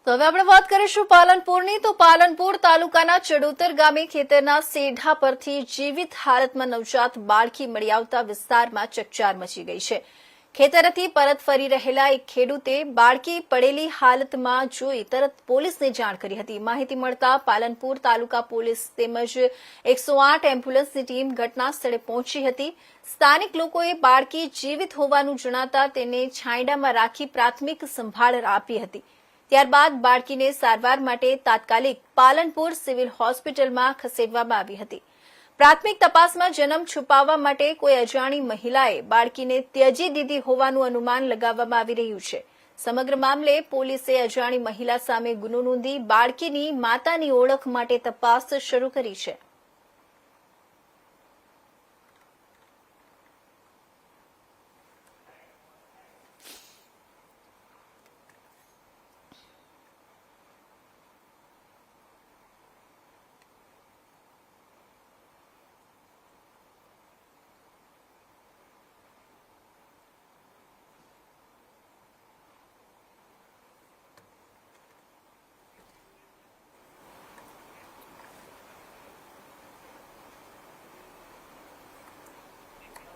તો હવે આપણે વાત કરીશું પાલનપુરની. તો પાલનપુર તાલુકાના ચડોતર ગામે ખેતરના સેઢા પરથી જીવિત હાલતમાં નવજાત બાળકી મળી આવતા વિસ્તારમાં ચકચાર મચી ગઈ છે. ખેતરેથી પરત ફરી રહેલા એક ખેડૂતે બાળકી પડેલી હાલતમાં જોઈ તરત પોલીસને જાણ કરી હતી. માહિતી મળતા પાલનપુર તાલુકા પોલીસ તેમજ 108 એમ્બ્યુલન્સની ટીમ ઘટના સ્થળે પહોંચી હતી. સ્થાનિક લોકોએ બાળકી જીવિત હોવાનું જણાતા તેને છાંયડામાં રાખી પ્રાથમિક સંભાળ આપી હતી. ત્યારબાદ બાળકીને સારવાર માટે તાત્કાલિક પાલનપુર સિવિલ હોસ્પિટલમાં ખસેડવામાં આવી હતી. પ્રાથમિક તપાસમાં જન્મ છુપાવવા માટે કોઈ અજાણી મહિલાએ બાળકીને ત્યજી દીધી હોવાનું અનુમાન લગાવવામાં આવી રહ્યું છે. સમગ્ર મામલે પોલીસે અજાણી મહિલા સામે ગુનો નોંધી બાળકીની માતાની ઓળખ માટે તપાસ શરૂ કરી છે.